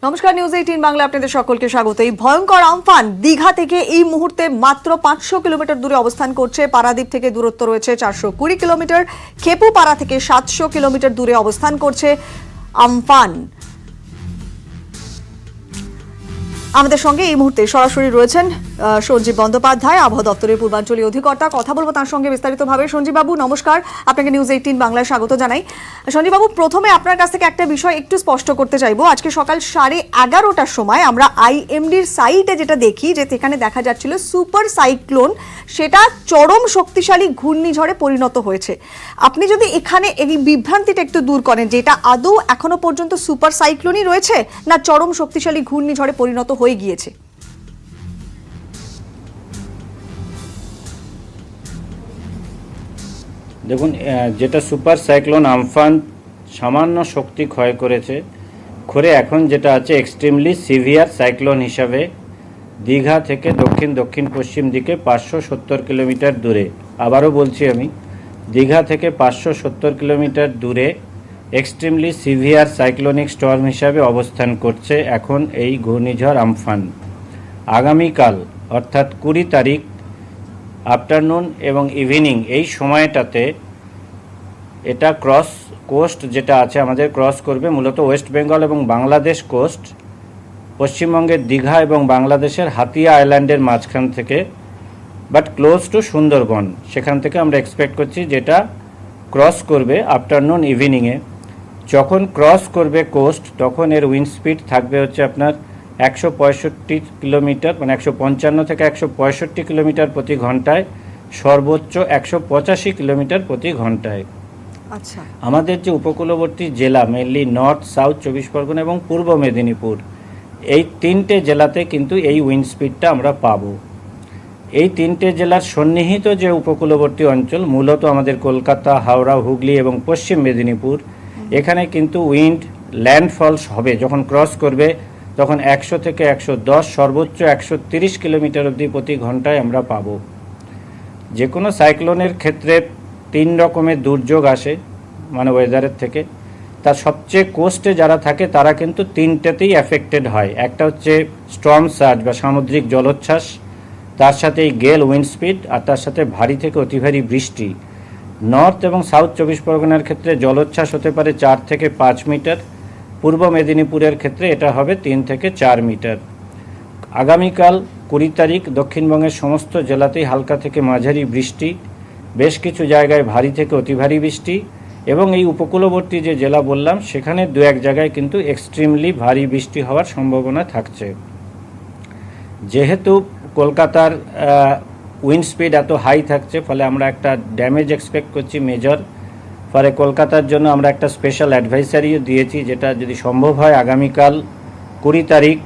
নমস্কার, নিউজ 18 বাংলা আপনাদের সকলকে স্বাগত। এই ভয়ঙ্কর আমফান দীঘা থেকে এই মুহূর্তে মাত্র 500 কিলোমিটার দূরে অবস্থান করছে। পারাদ্বীপ থেকে দূরত্ব রয়েছে 420 কিলোমিটার। খেপুপাড়া থেকে 700 কিলোমিটার দূরে অবস্থান করছে আমফান। আমাদের সঙ্গে এই মুহূর্তে সরাসরি রয়েছেন সঞ্জীব বন্দ্যোপাধ্যায়, আবহাওয়া দপ্তরের পূর্বাঞ্চলীয় অধিকর্তা। কথা বলবো তার সঙ্গে বিস্তারিতভাবে। সঞ্জীব বাবু নমস্কার, আপনাকে নিউজ 18 বাংলায় স্বাগত জানাই। সঞ্জীব বাবু, প্রথমে আপনার কাছ থেকে একটা বিষয় একটু স্পষ্ট করতে চাইবো। আজকে সকাল 11:30টার সময় আমরা আইএমডির সাইটে যেটা দেখি, যে সেখানে দেখা যাচ্ছিল সুপার সাইক্লোন সেটা চরম শক্তিশালী ঘূর্ণিঝড়ে পরিণত হয়েছে। আপনি যদি এখানে এই বিভ্রান্তিটা একটু দূর করেন, যেটা আদৌ এখনো পর্যন্ত সুপার সাইক্লোনই রয়েছে না চরম শক্তিশালী ঘূর্ণিঝড়ে পরিণত হয়ে গিয়েছে? দেখুন, যেটা সুপার সাইক্লোন আমফান সামান্য শক্তি ক্ষয় করেছে, করে এখন যেটা আছে এক্সট্রিমলি সিভিয়ার সাইক্লোন হিসাবে দীঘা থেকে দক্ষিণ পশ্চিম দিকে 570 কিলোমিটার দূরে, আবারও বলছি আমি, দীঘা থেকে 570 কিলোমিটার দূরে এক্সট্রিমলি সিভিয়ার সাইক্লোনিক স্টর্ম হিসাবে অবস্থান করছে এখন এই ঘূর্ণিঝড় আমফান। আগামীকাল অর্থাৎ 20 তারিখ আফটারনুন এবং ইভিনিং এই সময়টাতে এটা ক্রস কোস্ট যেটা আছে আমাদের ক্রস করবে মূলত ওয়েস্ট বেঙ্গল এবং বাংলাদেশ কোস্ট, পশ্চিমবঙ্গের দীঘা এবং বাংলাদেশের হাতিয়া আইল্যান্ডের মাঝখান থেকে, বাট ক্লোজ টু সুন্দরবন। সেখান থেকে আমরা এক্সপেক্ট করছি যেটা ক্রস করবে আফটারনুন ইভিনিংয়ে। যখন ক্রস করবে কোস্ট তখন এর উইন্ড স্পিড থাকবে হচ্ছে আপনার 165 কিলোমিটার, মানে 155 থেকে 165 কিলোমিটার প্রতি ঘন্টায়, সর্বোচ্চ 185 কিলোমিটার প্রতি ঘন্টায়। আচ্ছা, আমাদের যে উপকূলবর্তী জেলা মেনলি নর্থ, সাউথ 24 পরগনা এবং পূর্ব মেদিনীপুর, এই তিনটে জেলাতে কিন্তু এই উইন্ড স্পিডটা আমরা পাবো। এই তিনটে জেলার সন্নিহিত যে উপকূলবর্তী অঞ্চল, মূলত আমাদের কলকাতা, হাওড়া, হুগলি এবং পশ্চিম মেদিনীপুর, এখানে কিন্তু উইন্ড ল্যান্ডফলস হবে যখন ক্রস করবে, তখন 100 থেকে 110, সর্বোচ্চ 130 কিলোমিটার অবধি প্রতি ঘন্টায় আমরা পাবো। যে কোনো সাইক্লোনের ক্ষেত্রে 3 রকমের দুর্যোগ আসে, মানে ওয়েদারের থেকে। তার সবচেয়ে কোস্টে যারা থাকে তারা কিন্তু তিনটেতেই অ্যাফেক্টেড হয়। একটা হচ্ছে স্টর্ম সার্জ বা সামুদ্রিক জলোচ্ছ্বাস, তার সাথে এই গেল উইন্ড স্পিড, আর তার সাথে ভারী থেকে অতি ভারী বৃষ্টি। নর্থ এবং সাউথ 24 পরগনার ক্ষেত্রে জলোচ্ছ্বাস হতে পারে 4 থেকে 5 মিটার, পূর্ব মেদিনীপুরের ক্ষেত্রে এটা হবে 3 থেকে 4 মিটার। আগামীকাল 20 তারিখ দক্ষিণবঙ্গের সমস্ত জেলাতেই হালকা থেকে মাঝারি বৃষ্টি, বেশ কিছু জায়গায় ভারী থেকে অতি ভারী বৃষ্টি, এবং এই উপকূলবর্তী যে জেলা বললাম সেখানে 2-1 জায়গায় কিন্তু এক্সট্রিমলি ভারী বৃষ্টি হওয়ার সম্ভাবনা থাকছে। যেহেতু কলকাতার উইন্ড স্পিড এত হাই থাকছে, ফলে আমরা একটা ড্যামেজ এক্সপেক্ট করছি মেজর। ফলে কলকাতার জন্য আমরা একটা স্পেশাল অ্যাডভাইসারিও দিয়েছি, যেটা যদি সম্ভব হয় আগামীকাল 20 তারিখ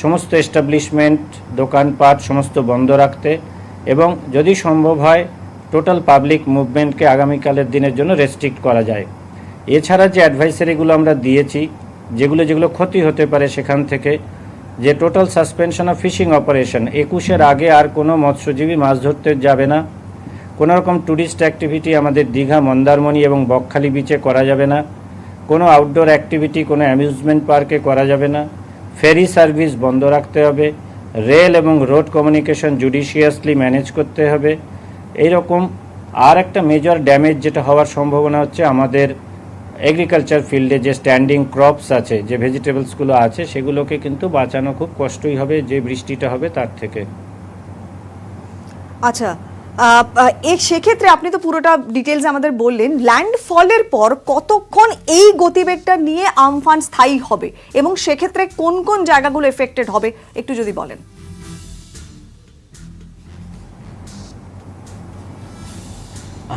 সমস্ত এস্টাবলিশমেন্ট, দোকানপাট সমস্ত বন্ধ রাখতে, এবং যদি সম্ভব হয় টোটাল পাবলিক মুভমেন্টকে আগামীকালের দিনের জন্য রেস্ট্রিক্ট করা যায়। এছাড়া যে অ্যাডভাইসারিগুলো আমরা দিয়েছি, যেগুলো ক্ষতি হতে পারে সেখান থেকে, যে total suspension of fishing operation, 21-এর আগে আর কোনো মৎস্যজীবী মাছ ধরতে যাবে না। কোনো রকম ট্যুরিস্ট অ্যাক্টিভিটি আমাদের দীঘা, মন্দারমণি এবং বকখালি বিচে করা যাবে না। কোনো আউটডোর অ্যাক্টিভিটি কোনো অ্যামিউজমেন্ট পার্কে করা যাবে না। ফেরি সার্ভিস বন্ধ রাখতে হবে। রেল এবং রোড কমিউনিকেশন জুডিশিয়াসলি ম্যানেজ করতে হবে। এইরকম আর একটা মেজর ড্যামেজ যেটা হওয়ার সম্ভাবনা হচ্ছে আমাদের এগ্রিকালচার ফিল্ডে যে স্ট্যান্ডিং ক্রপস আছে, যে ভেজিটেবলসগুলো আছে, সেগুলোকে কিন্তু বাঁচানো খুব কষ্টই হবে যে বৃষ্টিটা হবে তার থেকে। আচ্ছা, সেক্ষেত্রে আপনি তো পুরোটা ডিটেলস আমাদের বললেন। ল্যান্ডফলের পর কতক্ষণ এই গতিবেগটা নিয়ে আমফান স্থায়ী হবে এবং সেক্ষেত্রে কোন কোন জায়গাগুলো এফেক্টেড হবে একটু যদি বলেন।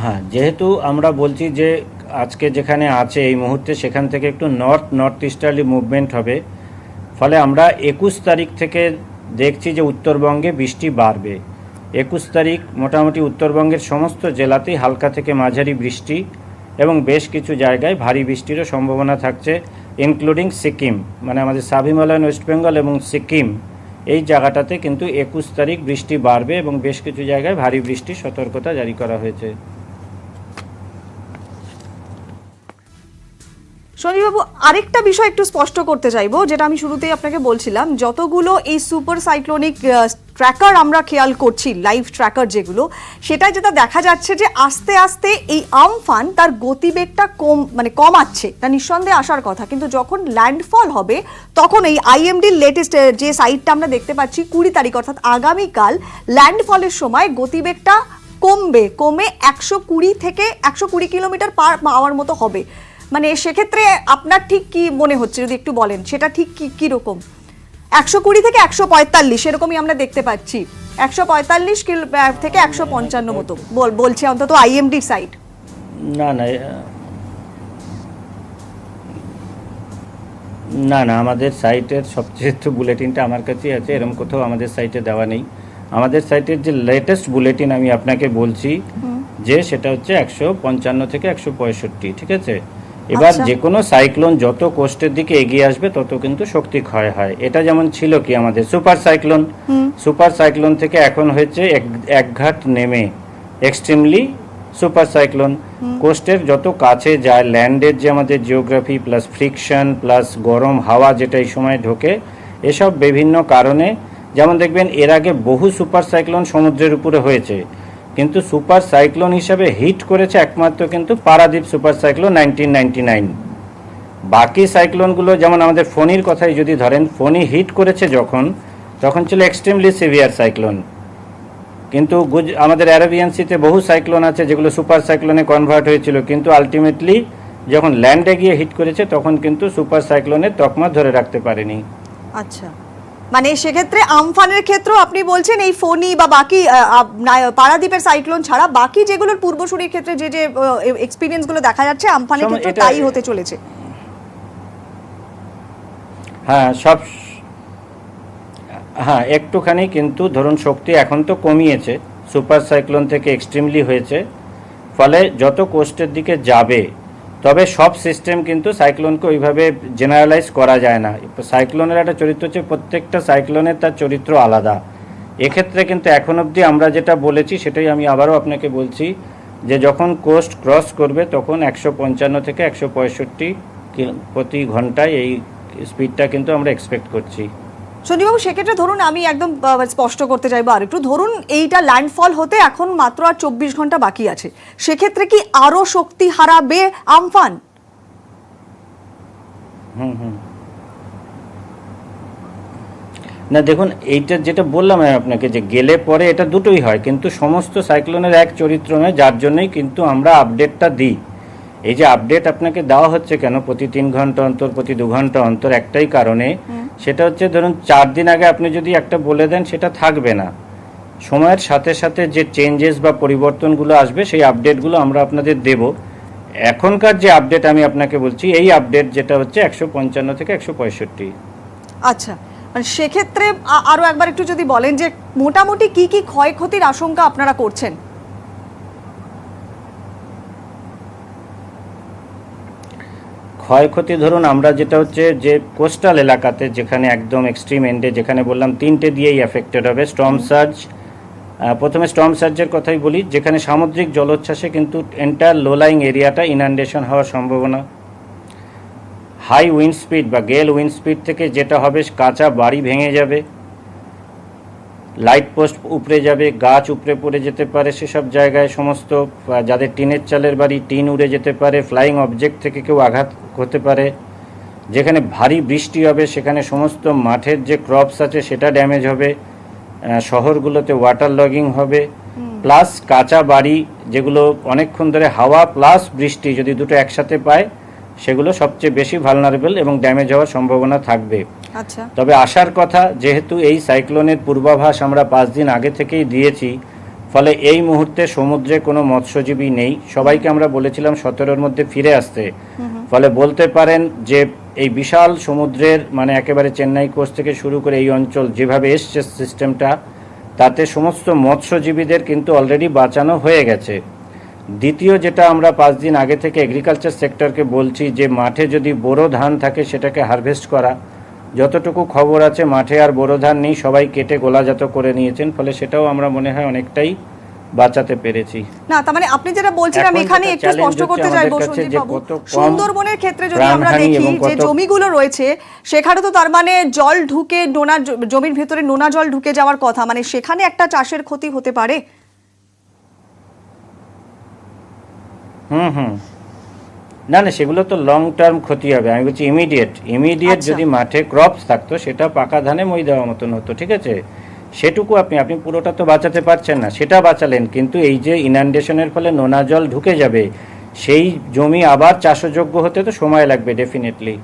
হ্যাঁ, যেহেতু আমরা বলছি যে আজকে যেখানে আছে এই মুহূর্তে, সেখান থেকে একটু নর্থ ইস্টার্লি মুভমেন্ট হবে, ফলে আমরা 21 তারিখ থেকে দেখছি যে উত্তরবঙ্গে বৃষ্টি বাড়বে। 21 তারিখ মোটামুটি উত্তরবঙ্গের সমস্ত জেলাতেই হালকা থেকে মাঝারি বৃষ্টি এবং বেশ কিছু জায়গায় ভারী বৃষ্টিরও সম্ভাবনা থাকছে, ইনক্লুডিং সিকিম, মানে আমাদের সাব হিমালয়ান ওয়েস্ট বেঙ্গল এবং সিকিম, এই জায়গাটাতে কিন্তু 21 তারিখ বৃষ্টি বাড়বে এবং বেশ কিছু জায়গায় ভারী বৃষ্টির সতর্কতা জারি করা হয়েছে। সঞ্জীববাবু, আরেকটা বিষয় একটু স্পষ্ট করতে চাইবো, যেটা আমি শুরুতেই আপনাকে বলছিলাম, যতগুলো এই সুপার সাইক্লোনিক ট্র্যাকার আমরা খেয়াল করছি, লাইভ ট্র্যাকার যেগুলো, সেটা যেটা দেখা যাচ্ছে যে আস্তে আস্তে এই আমফান তার গতিবেগটা কমাচ্ছে, তা নিঃসন্দেহে আসার কথা। কিন্তু যখন ল্যান্ডফল হবে তখন এই আইএমডির লেটেস্ট যে সাইটটা আমরা দেখতে পাচ্ছি 20 তারিখ অর্থাৎ আগামীকাল ল্যান্ডফলের সময় গতিবেগটা কমে 120 থেকে 120 কিলোমিটার পার আওয়ার মতো হবে। মানে সেক্ষেত্রে আপনার ঠিক কি মনে হচ্ছে, যদি একটু বলেন সেটা ঠিক কি রকম? 120 থেকে 145 এরকমই আমরা দেখতে পাচ্ছি, 145 থেকে 155 মতো বলছে অন্তত আইএমডি সাইট। না না না না আমাদের সাইটের সবচেয়ে তো বুলেটিনটা আমার কাছেই আছে, এরকম কোথাও আমাদের সাইটে দেওয়া নেই। আমাদের সাইটের যে লেটেস্ট বুলেটিন আমি আপনাকে বলছি যে সেটা হচ্ছে 155 থেকে 165, ঠিক আছে? এবার যে কোনো সাইক্লোন যত কোস্টের দিকে এগিয়ে আসবে তত কিন্তু শক্তি ক্ষয় হয়। এটা যেমন ছিল কি আমাদের সুপার সাইক্লোন থেকে এখন হয়েছে এক ঘাট নেমে এক্সট্রিমলি সুপার সাইক্লোন। কোস্টের যত কাছে যায়, ল্যান্ডের যে আমাদের জিওগ্রাফি প্লাস ফ্রিকশন প্লাস গরম হাওয়া যেটা এই সময় ঢোকে, এসব বিভিন্ন কারণে, যেমন দেখবেন এর আগে বহু সুপার সাইক্লোন সমুদ্রের উপরে হয়েছে, কিন্তু সুপার সাইক্লোন হিসাবে হিট করেছে একমাত্র কিন্তু পারাদ্বীপ সুপার সাইক্লোন 1999। বাকি সাইক্লোনগুলো যেমন আমাদের ফণির কথাই যদি ধরেন, ফণি হিট করেছে তখন ছিল এক্সট্রিমলি সিভিয়ার সাইক্লোন। কিন্তু আমাদের অ্যারাবিয়ান সিতে বহু সাইক্লোন আছে যেগুলো সুপার সাইক্লোনে কনভার্ট হয়েছিল, কিন্তু আলটিমেটলি যখন ল্যান্ডে গিয়ে হিট করেছে তখন কিন্তু সুপার সাইক্লোনের তকমা ধরে রাখতে পারেনি। আচ্ছা, মানে সেক্ষেত্রে আমফানের ক্ষেত্রেও আপনি বলছেন এই ফণি বা বাকি পারাদ্বীপের সাইক্লোন ছাড়া বাকি যেগুলোর পূর্বসূরির ক্ষেত্রে যে এক্সপিরিয়েন্সগুলো দেখা যাচ্ছে আমফানের ক্ষেত্রে তাই হতে চলেছে। হ্যাঁ একটুখানি, কিন্তু ধরুন শক্তি এখন তো কমিয়েছে, সুপার সাইক্লোন থেকে এক্সট্রিমলি হয়েছে, ফলে যত কোস্টের দিকে যাবে, তবে সব সিস্টেম কিন্তু সাইক্লোনকে ওইভাবে জেনারেলাইজ করা যায় না। সাইক্লোনের একটা চরিত্র হচ্ছে, প্রত্যেকটা সাইক্লোনের তার চরিত্র আলাদা। এক্ষেত্রে কিন্তু এখন অবধি আমরা যেটা বলেছি সেটাই আমি আবারও আপনাকে বলছি, যে যখন কোস্ট ক্রস করবে তখন 155 থেকে 165 প্রতি ঘন্টায় এই স্পিডটা কিন্তু আমরা এক্সপেক্ট করছি। সঞ্জীববাবু, সেক্ষেত্রে ধরুন আমি একদম স্পষ্ট করতে চাইবো আর একটু, ধরুন এইটা ল্যান্ডফল হতে এখন মাত্র আর 24 ঘন্টা বাকি আছে, সেক্ষেত্রে কি আরো শক্তি হারাবে আমফান? না দেখুন, এইটা যেটা বললাম আমি আপনাকে, যে গেলে পরে এটা দুটোই হয়, কিন্তু সমস্ত সাইক্লোনের এক চরিত্র নয়, যার জন্যই কিন্তু আমরা আপডেটটা দিই। এই যে আপডেট আপনাকে দেওয়া হচ্ছে কেন প্রতি 3 ঘন্টা অন্তর, প্রতি 2 ঘন্টা অন্তর, একটাই কারণে, সেটা হচ্ছে ধরুন 4 দিন আগে আপনি যদি একটা বলে দেন সেটা থাকবে না। সময়ের সাথে সাথে যে চেঞ্জেস বা পরিবর্তনগুলো আসবে সেই আপডেটগুলো আমরা আপনাদের দেব। এখনকার যে আপডেট আমি আপনাকে বলছি, এই আপডেট যেটা হচ্ছে 155 থেকে 165। আচ্ছা, মানে সেক্ষেত্রে আরো একবার একটু যদি বলেন যে মোটামুটি কি ক্ষয়ক্ষতির আশঙ্কা আপনারা করছেন? ক্ষয়ক্ষতি ধরুন আমরা যেটা হচ্ছে যে কোস্টাল এলাকাতে, যেখানে একদম এক্সট্রিম এন্ডে, যেখানে বললাম 3টে দিয়েই এফেক্টেড হবে। স্টর্ম সার্জ, প্রথমে স্টর্ম সার্জের কথাই বলি, যেখানে সামুদ্রিক জলোচ্ছ্বাসে কিন্তু এন্টায়ার লো লাইং এরিয়াটা ইনান্ডেশন হওয়ার সম্ভাবনা। হাই উইন্ড স্পিড বা গেল উইন্ড স্পিড থেকে যেটা হবে, কাঁচা বাড়ি ভেঙে যাবে, লাইট পোস্ট উপড়ে যাবে, গাছ উপড়ে পড়ে যেতে পারে সেসব জায়গায়, সমস্ত যাদের টিনের চালের বাড়ি টিন উড়ে যেতে পারে, ফ্লাইং অবজেক্ট থেকে কেউ আঘাত হতে পারে। যেখানে ভারী বৃষ্টি হবে সেখানে সমস্ত মাঠের যে ক্রপস আছে সেটা ড্যামেজ হবে, শহরগুলোতে ওয়াটার লগিং হবে, প্লাস কাঁচা বাড়ি যেগুলো অনেকক্ষণ ধরে হাওয়া প্লাস বৃষ্টি যদি দুটো একসাথে পায়, সেগুলো সবচেয়ে বেশি ভালনারেবল এবং ড্যামেজ হওয়ার সম্ভাবনা থাকবে। আচ্ছা, তবে আসার কথা, যেহেতু এই সাইক্লোনের পূর্বাভাস আমরা 5 দিন আগে থেকেই দিয়েছি, ফলে এই মুহূর্তে সমুদ্রে কোনো মৎস্যজীবী নেই। সবাইকে আমরা বলেছিলাম 17-র মধ্যে ফিরে আসতে, ফলে বলতে পারেন যে এই বিশাল সমুদ্রের, মানে একেবারে চেন্নাই কোস্ট থেকে শুরু করে এই অঞ্চল যেভাবে এসছে সিস্টেমটা, তাতে সমস্ত মৎস্যজীবীদের কিন্তু অলরেডি বাঁচানো হয়ে গেছে। দ্বিতীয় যেটা আমরা 5 দিন আগে থেকে এগ্রিকালচার সেক্টরকে বলছি, যে মাঠে যদি বোরো ধান থাকে সেটাকে হারভেস্ট করা। যতটুকু খবর আছে মাঠে আর বোরো ধান নেই, সবাই কেটে গোলাজাত করে নিয়েছেন, ফলে সেটাও আমরা মনে হয় অনেকটাই বাঁচাতে পেরেছি। না, তার মানে আপনি যেটা বলছেন, আমি এখন এখানে যেটা একটু challenge স্পষ্ট হচ্ছে করতে আমাদের চাইবো কাছে সঞ্জীব যে বাবু, কত কম সুন্দরবনের ক্ষেত্রে যদি আমরা প্রাণহানি দেখি এবং যে কত জমিগুলো রয়েছে সেখানে তো তার মানে জল ঢুকে জমির ভেতরে নোনা জল ঢুকে যাওয়ার কথা, মানে সেখানে একটা চাষের ক্ষতি হতে পারে। হুম। না না, সেগুলো তো লং টার্ম ক্ষতি হবে। আমি বলছি ইমিডিয়েট আচ্ছা। যদি মাঠে ক্রপস থাকতো সেটা পাকা ধানে মই দেওয়ার মতন হতো, ঠিক আছে? সেটুকু আপনি পুরোটা তো বাঁচাতে পারছেন না, সেটা বাঁচালেন, কিন্তু এই যে ইনান্ডেশনের ফলে নোনা জল ঢুকে যাবে, সেই জমি আবার চাষযোগ্য হতে তো সময় লাগবে ডেফিনেটলি।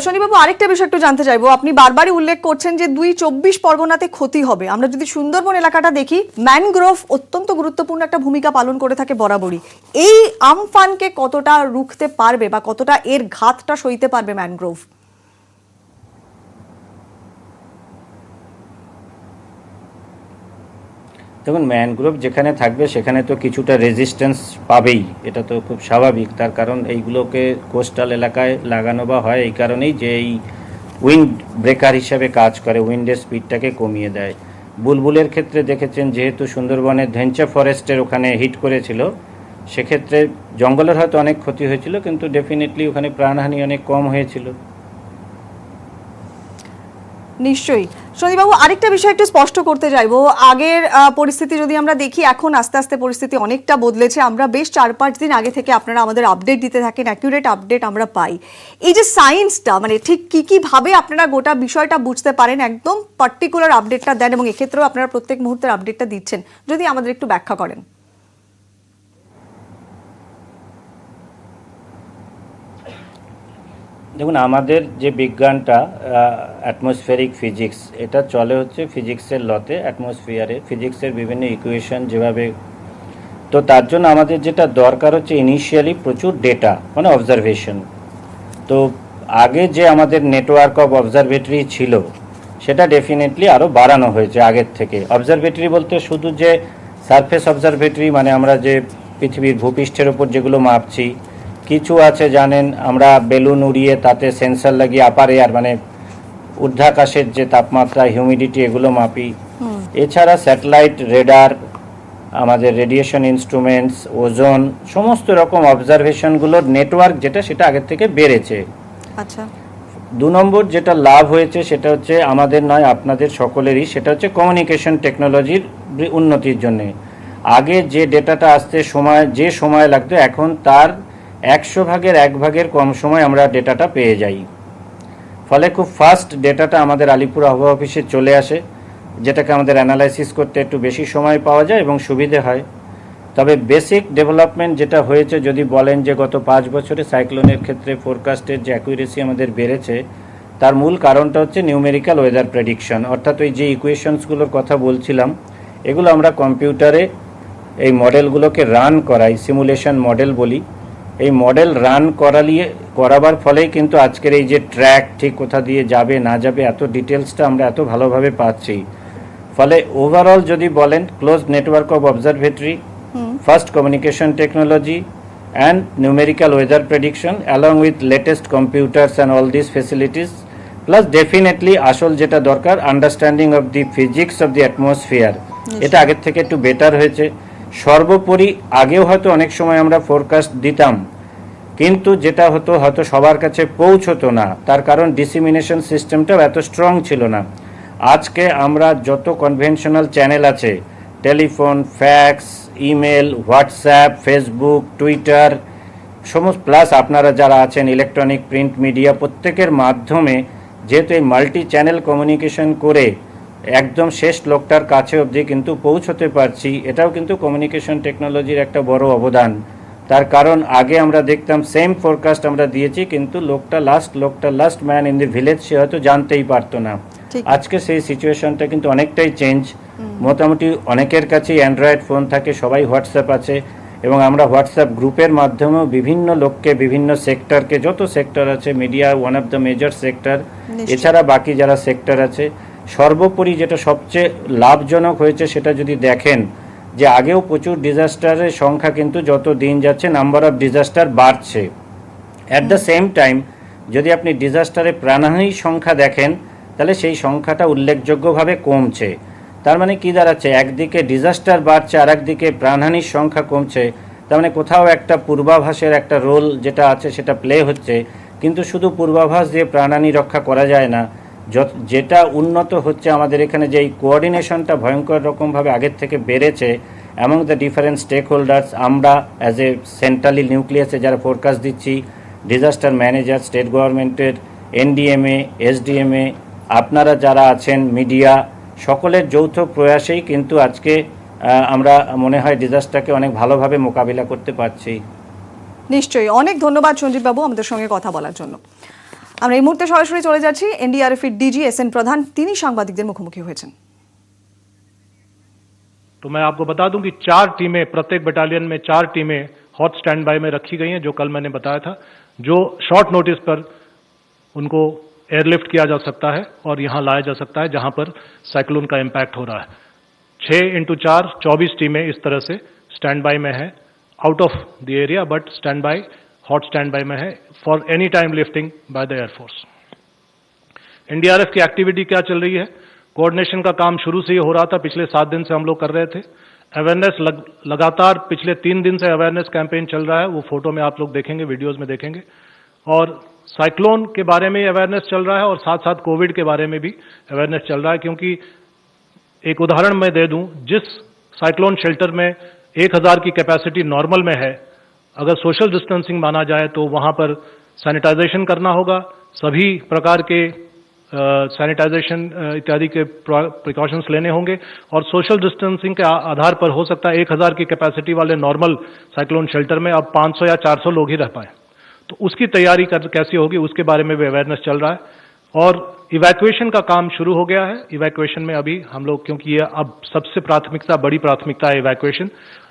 শনিবাবু, আরেকটা বিষয় একটু জানতে চাইবো, আপনি বারবারই উল্লেখ করছেন যে ২ পরগনাতে ক্ষতি হবে। আমরা যদি সুন্দরবন এলাকাটা দেখি, ম্যানগ্রোভ অত্যন্ত গুরুত্বপূর্ণ একটা ভূমিকা পালন করে থাকে বরাবরই। এই আমফানকে কতটা রুখতে পারবে বা কতটা এর ঘাতটা সইতে পারবে ম্যানগ্রোভ? দেখুন, ম্যানগ্রোভ যেখানে থাকবে সেখানে তো কিছুটা রেজিস্ট্যান্স পাবেই, এটা তো খুব স্বাভাবিক। তার কারণ এইগুলোকে কোস্টাল এলাকায় লাগানো বা হয় এই কারণেই যে এই উইন্ড ব্রেকার হিসাবে কাজ করে, উইন্ডের স্পিডটাকে কমিয়ে দেয়। বুলবুলের ক্ষেত্রে দেখেছেন, যেহেতু সুন্দরবনের ধেঞ্চা ফরেস্টের ওখানে হিট করেছিল, সেক্ষেত্রে জঙ্গলের হয়তো অনেক ক্ষতি হয়েছিল, কিন্তু ডেফিনেটলি ওখানে প্রাণহানি অনেক কম হয়েছিল। নিশ্চয়ই। সন্দীপবাবু, আরেকটা বিষয় একটু স্পষ্ট করতে চাইবো, আগের পরিস্থিতি যদি আমরা দেখি, এখন আস্তে আস্তে পরিস্থিতি অনেকটা বদলেছে। আমরা বেশ ৪-৫ দিন আগে থেকে আপনারা আমাদের আপডেট দিতে থাকেন, অ্যাকিউরেট আপডেট আমরা পাই। এই যে সায়েন্সটা, মানে ঠিক কি ভাবে আপনারা গোটা বিষয়টা বুঝতে পারেন, একদম পার্টিকুলার আপডেটটা দেন, এবং এক্ষেত্রেও আপনারা প্রত্যেক মুহূর্তের আপডেটটা দিচ্ছেন, যদি আমাদের একটু ব্যাখ্যা করেন। দেখুন, আমাদের যে বিজ্ঞানটা অ্যাটমসফিয়ারিক ফিজিক্স, এটা চলে হচ্ছে ফিজিক্সের লতে, অ্যাটমসফিয়ারে ফিজিক্সের বিভিন্ন ইকুয়েশন যেভাবে। তো তার জন্য আমাদের যেটা দরকার হচ্ছে ইনিশিয়ালি প্রচুর ডেটা, মানে অবজারভেশন। তো আগে যে আমাদের নেটওয়ার্ক অফ অবজারভেটরি ছিল সেটা ডেফিনেটলি আরও বাড়ানো হয়েছে আগের থেকে। অবজারভেটরি বলতে শুধু যে সারফেস অবজারভেটরি, মানে আমরা যে পৃথিবীর ভূপৃষ্ঠের ওপর যেগুলো মাপছি, কিছু আছে জানেন আমরা বেলুন উড়িয়ে তাতে সেন্সর লাগিয়ে আপার এয়ার, মানে ঊর্ধ্বাকাশের যে তাপমাত্রা, হিউমিডিটি, এগুলো মাপি। এছাড়া স্যাটেলাইট, রেডার, আমাদের রেডিয়েশন ইনস্ট্রুমেন্টস, ওজোন, সমস্ত রকম অবজারভেশনগুলোর নেটওয়ার্ক যেটা, সেটা আগের থেকে বেড়েছে। আচ্ছা। ২ নম্বর যেটা লাভ হয়েছে সেটা হচ্ছে আমাদের নয়, আপনাদের সকলেরই, সেটা হচ্ছে কমিউনিকেশন টেকনোলজির উন্নতির জন্যে। আগে যে ডেটাটা আসতে সময় লাগতো, এখন তার ১০০ ভাগের ১ ভাগের কম সময় আমরা ডেটাটা পেয়ে যাই। ফলে খুব ফাস্ট ডেটাটা আমাদের আলিপুর আবহাওয়া অফিসে চলে আসে, যেটাকে আমাদের অ্যানালাইসিস করতে একটু বেশি সময় পাওয়া যায় এবং সুবিধে হয়। তবে বেসিক ডেভেলপমেন্ট যেটা হয়েছে, যদি বলেন যে গত ৫ বছরে সাইক্লোনের ক্ষেত্রে ফোরকাস্টের যে অ্যাকুরেসি আমাদের বেড়েছে, তার মূল কারণটা হচ্ছে নিউমেরিক্যাল ওয়েদার প্রেডিকশন। অর্থাৎ ওই যে ইকুয়েশনসগুলোর কথা বলছিলাম, এগুলো আমরা কম্পিউটারে এই মডেলগুলোকে রান করাই, সিমুলেশন মডেল বলি। এই মডেল রান করাবার ফলেই কিন্তু আজকের এই যে ট্র্যাক, ঠিক কোথা দিয়ে যাবে না যাবে, এত ডিটেলসটা আমরা এত ভালোভাবে পাচ্ছি। ফলে ওভারঅল যদি বলেন, close network of observatory, first communication technology and numerical weather prediction along with latest computers and all this facilities, plus definitely আসল যেটা দরকার, understanding of the physics of the atmosphere, এটা আগের থেকে একটু বেটার হয়েছে। সর্বোপরি আগেও হয়তো অনেক সময় আমরা ফোরকাস্ট দিতাম, কিন্তু যেটা হয়তো সবার কাছে পৌঁছতো না, তার কারণ ডিসিমিনেশন সিস্টেমটাও এত স্ট্রং ছিল না। আজকে আমরা যত কনভেনশনাল চ্যানেল আছে, telephone, fax, email, WhatsApp, Facebook, Twitter, সমস্ত, প্লাস আপনারা যারা আছেন ইলেকট্রনিক প্রিন্ট মিডিয়া, প্রত্যেকের মাধ্যমে যেহেতু এই মাল্টি চ্যানেল কমিউনিকেশন করে একদম শেষ লোকটার কাছে অবধি কিন্তু পৌঁছতে পারছি, এটাও কিন্তু কমিউনিকেশন টেকনোলজির একটা বড় অবদান। তার কারণ আগে আমরা দেখতাম সেম ফোরকাস্ট আমরা দিয়েছি, কিন্তু লোকটা last man in the village, সে হয়তো জানতেই পারতো না। আজকে সেই সিচুয়েশনটা কিন্তু অনেকটাই চেঞ্জ। মোটামুটি অনেকের কাছেই অ্যান্ড্রয়েড ফোন থাকে, সবাই হোয়াটসঅ্যাপ আছে, এবং আমরা হোয়াটসঅ্যাপ গ্রুপের মাধ্যমেও বিভিন্ন লোককে, বিভিন্ন সেক্টরকে, যত সেক্টর আছে, media one of the major sector, এছাড়া বাকি যারা সেক্টর আছে, সর্বোপরি যেটা সবচেয়ে লাভজনক হয়েছে সেটা যদি দেখেন, যে আগেও প্রচুর ডিজাস্টারের সংখ্যা, কিন্তু যত দিন যাচ্ছে নাম্বার অফ ডিজাস্টার বাড়ছে। অ্যাট দ্য সেম টাইম যদি আপনি ডিজাস্টারে প্রাণহানির সংখ্যা দেখেন, তাহলে সেই সংখ্যাটা উল্লেখযোগ্যভাবে কমছে। তার মানে কি দাঁড়াচ্ছে, একদিকে ডিজাস্টার বাড়ছে আর একদিকে প্রাণহানির সংখ্যা কমছে। তার মানে কোথাও একটা পূর্বাভাসের একটা রোল যেটা আছে সেটা প্লে হচ্ছে, কিন্তু শুধু পূর্বাভাস দিয়ে প্রাণহানি রক্ষা করা যায় না। যেটা উন্নত হচ্ছে আমাদের এখানে, যে এই কোঅর্ডিনেশনটা ভয়ঙ্কর রকমভাবে আগের থেকে বেড়েছে among the different stakeholders. আমরা অ্যাজ এ সেন্ট্রালি নিউক্লিয়াসে যারা ফোরকাস্ট দিচ্ছি, ডিজাস্টার ম্যানেজার, স্টেট গভর্নমেন্টের এনডিএমএ, এসডিএমএ, আপনারা যারা আছেন মিডিয়া, সকলের যৌথ প্রয়াসেই কিন্তু আজকে আমরা মনে হয় ডিজাস্টারকে অনেক ভালোভাবে মোকাবিলা করতে পারছি। নিশ্চয়ই, অনেক ধন্যবাদ সঞ্জীব বাবু আমাদের সঙ্গে কথা বলার জন্য। আমরা এই মুহূর্তে সরাসরি চলে যাচ্ছি এনডিআরএফ এর ডিজি এস এন প্রধান, তিনি সাংবাদিকদের মুখোমুখি হয়েছেন। तो मैं आपको बता दूं कि 4 टीमें, प्रत्येक बटालियन में 4 टीमें हॉट स्टैंड बाय में रखी गई हैं, जो कल मैंने बताया था, जो शॉर्ट नोटिस पर उनको एयरलिफ्ट किया जा सकता है और यहां लाया जा सकता है जहां पर साइक्लोन का इम्पैक्ट हो रहा है। 6x4 24 टीमें इस तरह से स्टैंड बाय में है, out of the area, but stand by, hot stand by में है for any time lifting by the air force. NDRF की एक्टिविटी क्या चल रही है? कोऑर्डिनेशन का काम शुरू से ही हो रहा था, पिछले 7 दिन से हम लोग कर रहे थे। अवेयरनेस लगातार पिछले 3 दिन से अवेयरनेस कैंपेन चल रहा है, वो फोटो में आप लोग देखेंगे, वीडियोस में देखेंगे। और साइक्लोन के बारे में अवेयरनेस चल रहा है और साथ साथ कोविड के बारे में भी अवेयरनेस चल रहा है, क्योंकि एक उदाहरण मैं दे दूं, जिस साइक्लोन शेल्टर में 1000 की कैपेसिटी नॉर्मल में है, अगर सोशल डिस्टेंसिंग माना जाए तो वहां पर सैनिटाइजेशन करना होगा, सभी प्रकार के सैनिटाइजेशन इत्यादि के प्रिकॉशंस लेने होंगे, और सोशल डिस्टेंसिंग के आधार पर हो सकता है 1000 की कैपेसिटी वाले नॉर्मल साइक्लोन शेल्टर में अब 500 या 400 लोग ही रह पाए। तो उसकी तैयारी कैसे होगी, उसके बारे में भी अवेयरनेस चल रहा है। और इवैक्यूएशन का काम शुरू हो गया है। इवैक्यूएशन में अभी हम लोग, क्योंकि ये अब सबसे प्राथमिकता, बड़ी प्राथमिकता है इवैक्यूएशन,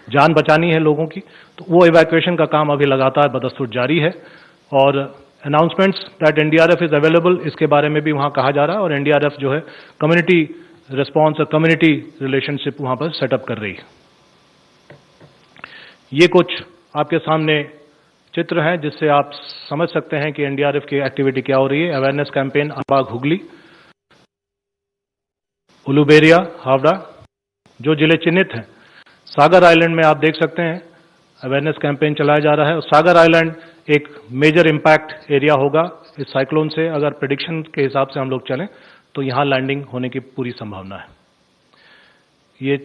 जान बचानी है लोगों की, तो वो इवैक्यूएशन का काम अभी लगातार बदस्तूर जारी है। और announcements that NDRF is available, इसके बारे में भी वहां कहा जा रहा है, और एनडीआरएफ जो है कम्युनिटी रिस्पांस और कम्युनिटी रिलेशनशिप वहां पर सेटअप कर रही है। ये कुछ आपके सामने चित्र हैं जिससे आप समझ सकते हैं कि एनडीआरएफ की एक्टिविटी क्या हो रही है। अवेयरनेस कैंपेन अम्बाग हुगली, उलूबेरिया, हावड़ा, जो जिले चिन्हित हैं। सागर आइलैंड में आप देख सकते हैं अवेयरनेस कैंपेन चलाया जा रहा है, और सागर आइलैंड एक मेजर इम्पैक्ट एरिया होगा इस साइक्लोन से। अगर प्रेडिक्शन के हिसाब से हम लोग चलें तो यहां लैंडिंग होने की पूरी संभावना है। ये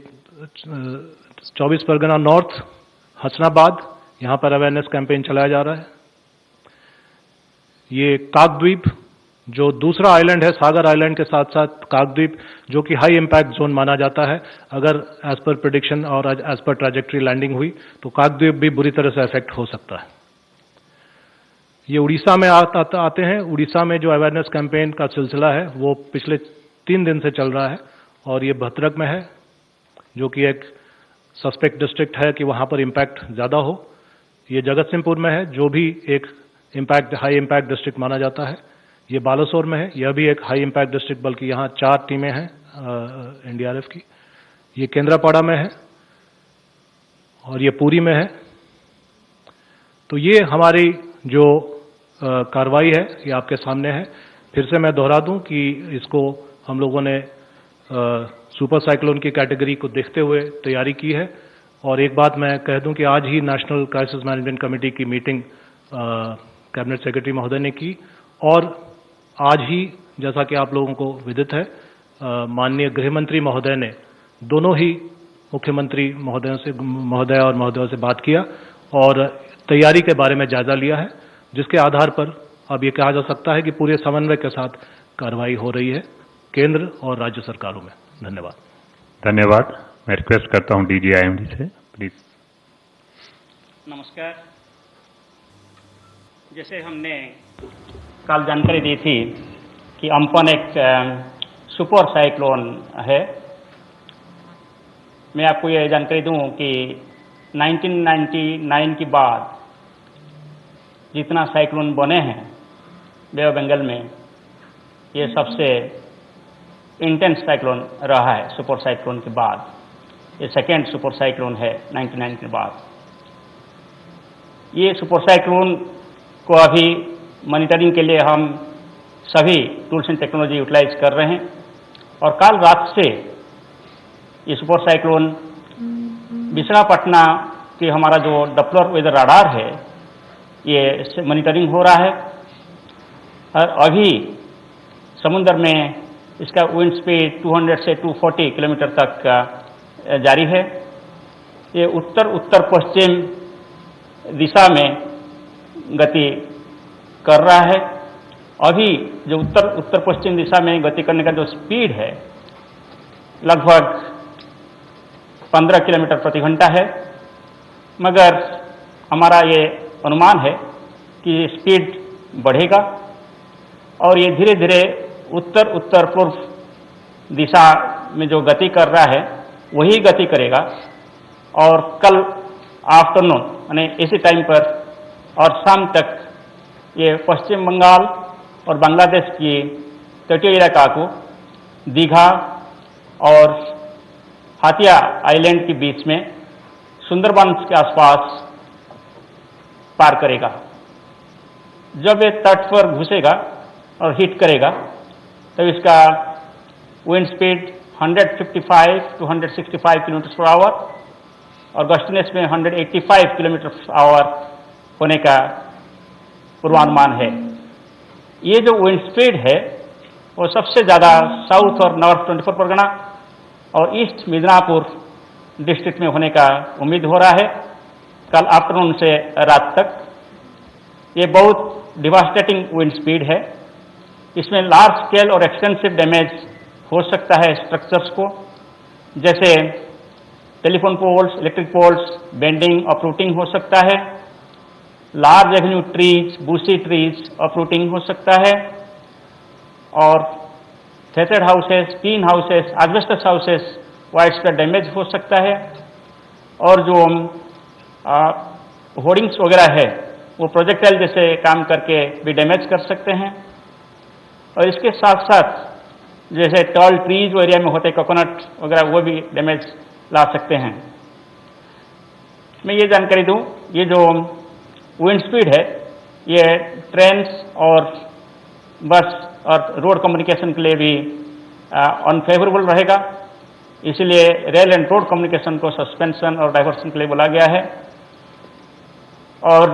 24 परगना नॉर्थ, हसनाबाद, यहां पर अवेयरनेस कैंपेन चलाया जा रहा है। ये काकद्वीप, जो दूसरा आइलैंड है सागर आइलैंड के साथ साथ काकद्वीप, जो कि हाई इम्पैक्ट जोन माना जाता है। अगर एज पर प्रेडिक्शन और एज पर ट्रैजेक्टरी लैंडिंग हुई तो काकद्वीप भी बुरी तरह से अफेक्ट हो सकता है। ये उड़ीसा में आते हैं। उड़ीसा में जो अवेयरनेस कैंपेन का सिलसिला है वो पिछले 3 दिन से चल रहा है, और ये भद्रक में है, जो कि एक सस्पेक्ट डिस्ट्रिक्ट है कि वहां पर इम्पैक्ट ज्यादा हो। ये जगत सिंहपुर में है, जो भी एक हाई इम्पैक्ट डिस्ट्रिक्ट माना जाता है। ये बालासोर में है, यह भी एक हाई इम्पैक्ट डिस्ट्रिक्ट, बल्कि यहाँ 4 टीमें हैं एनडीआरएफ की। ये केंद्रापाड़ा में है, और ये पुरी में है। तो ये हमारी जो कार्रवाई है ये आपके सामने है। फिर से मैं दोहरा दूं कि इसको हम लोगों ने सुपर साइक्लोन की कैटेगरी को देखते हुए तैयारी की है। और एक बात मैं कह दूं कि आज ही नेशनल क्राइसिस मैनेजमेंट कमेटी की मीटिंग कैबिनेट सेक्रेटरी महोदय ने की, और आज ही, जैसा कि आप लोगों को विदित है, माननीय गृह मंत्री महोदय ने दोनों ही मुख्यमंत्री महोदय और महोदयों से बात किया और तैयारी के बारे में जायजा लिया है, जिसके आधार पर अब ये कहा जा सकता है कि पूरे समन्वय के साथ कार्रवाई हो रही है केंद्र और राज्य सरकारों में। धन्यवाद। धन्यवाद। मैं रिक्वेस्ट करता हूं डीजीआईएमडी से, प्लीज। नमस्कार। जैसे हमने कल जानकारी दी थी कि अम्पन एक सुपर साइक्लोन है, मैं आपको ये जानकारी दूं कि 1999 के बाद जितना साइक्लोन बने हैं बे ऑफ बंगाल में, ये सबसे इंटेंस साइक्लोन रहा है सुपर साइक्लोन के बाद। ये सेकेंड सुपर साइक्लोन है 99 के बाद। ये सुपर साइक्लोन को अभी मॉनिटरिंग के लिए हम सभी टूल्स एंड टेक्नोलॉजी यूटिलाइज कर रहे हैं, और कल रात से ये सुपर साइक्लोन विशाखापट्टनम के हमारा जो डपलर वेदर रडार है ये मॉनिटरिंग हो रहा है और अभी समुद्र में इसका विंड स्पीड 200 से 240 किलोमीटर तक जारी है। ये उत्तर उत्तर पश्चिम दिशा में गति कर रहा है। अभी जो उत्तर उत्तर पश्चिम दिशा में गति करने का जो स्पीड है लगभग 15 किलोमीटर प्रति घंटा है, मगर हमारा ये अनुमान है कि स्पीड बढ़ेगा और ये धीरे धीरे उत्तर उत्तर पूर्व दिशा में जो गति कर रहा है वही गति करेगा और कल आफ्टरनून यानी इसी टाइम पर और शाम तक ये पश्चिम बंगाल और बांग्लादेश की तटीय इलाका को दीघा और हाथिया आइलैंड के बीच में सुंदरबंस के आसपास पार करेगा। जब ये तट पर घुसेगा और हिट करेगा तब इसका wind speed 155 to 165 kilometre per hour और गस्टिनेस में 185 किलोमीटर पर आवर होने का पूर्वानुमान है। ये जो विंड स्पीड है वो सबसे ज़्यादा साउथ और नॉर्थ 24 परगना और ईस्ट मिदनापुर डिस्ट्रिक्ट में होने का उम्मीद हो रहा है कल आफ्टरनून से रात तक। ये बहुत डिवास्टेटिंग विंड स्पीड है। इसमें लार्ज स्केल और एक्सटेंसिव डैमेज हो सकता है स्ट्रक्चर्स को, जैसे telephone poles, electric poles, bending, uprooting हो सकता है। Large avenue trees, bushy trees uprooting हो सकता है और थेटेड houses, tin houses, asbestos houses widespread damage हो सकता है और जो होर्डिंग्स वगैरह है वो प्रोजेक्टाइल जैसे काम करके भी डैमेज कर सकते हैं। और इसके साथ साथ जैसे टॉल ट्रीज वो एरिया में होते कोकोनट वगैरह वो भी डैमेज ला सकते हैं। मैं ये जानकारी दूं, ये जो विंड स्पीड है ये ट्रेन्स और बस और रोड कम्युनिकेशन के लिए भी अनफेवरेबल रहेगा, इसलिए रेल एंड रोड कम्युनिकेशन को सस्पेंशन और डाइवर्सन के लिए बोला गया है। और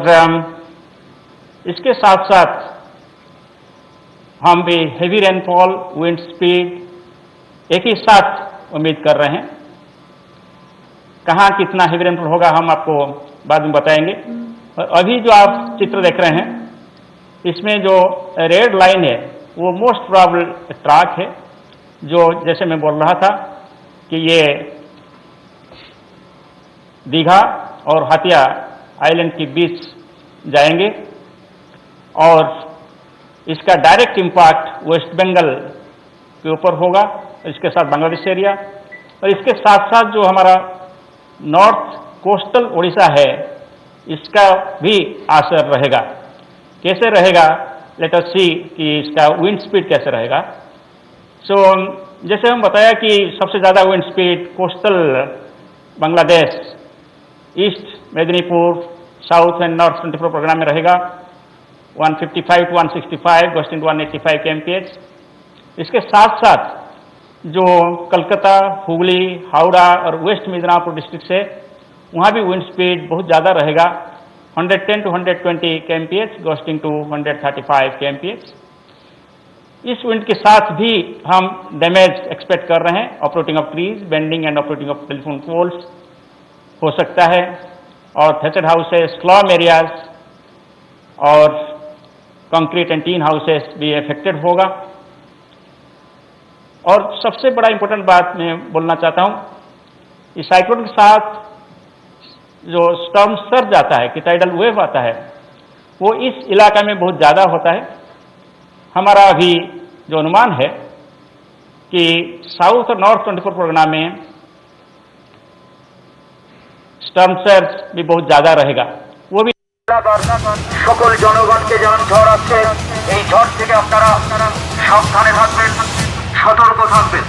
इसके साथ साथ हम भी हेवी रेनफॉल, विंड स्पीड एक ही साथ उम्मीद कर रहे हैं। कहाँ कितना हेवी रेनफॉल होगा हम आपको बाद में बताएंगे। और अभी जो आप चित्र देख रहे हैं इसमें जो रेड लाइन है वो मोस्ट प्रोबेबल ट्रैक है, जो जैसे मैं बोल रहा था कि ये दीघा और हाथिया आइलैंड के बीच जाएंगे और इसका डायरेक्ट इम्पैक्ट वेस्ट बंगाल के ऊपर होगा, इसके साथ बांग्लादेश एरिया और इसके साथ साथ जो हमारा नॉर्थ कोस्टल उड़ीसा है इसका भी असर रहेगा। कैसे रहेगा, लेट अस सी कि इसका विंड स्पीड कैसे रहेगा। जैसे हम बताया कि सबसे ज़्यादा wind speed coastal Bangladesh, east Medinipur, south and north 24 Pargana में रहेगा 155 to 165 गोइंग टू 185 kmph। इसके साथ साथ जो कलकत्ता, हुगली, हावड़ा और वेस्ट मिदनापुर डिस्ट्रिक्ट से वहाँ भी विंड स्पीड बहुत ज़्यादा रहेगा 110 to 120 kmph going to 135 kmph। इस विंड के साथ भी हम डैमेज एक्सपेक्ट कर रहे हैं। Operating of trees, bending and operating of telephone poles हो सकता है और थेटेड हाउसेस, स्लम एरियाज और कंक्रीट एंड टीन हाउसेस भी अफेक्टेड होगा। और सबसे बड़ा इंपॉर्टेंट बात मैं बोलना चाहता हूं, इस साइक्लोन के साथ जो स्टॉर्म सर्ज आता है कि टाइडल वेव आता है वो इस इलाका में बहुत ज़्यादा होता है। हमारा अभी जो अनुमान है कि साउथ और नॉर्थ 24 परगना में स्टॉर्म सर्ज भी बहुत ज़्यादा रहेगा, वो भी সকল জনগণকে জানান ঝড় আসছে। এই ঝড় থেকে আপনারা সাবধানে থাকবেন, সতর্ক থাকবেন।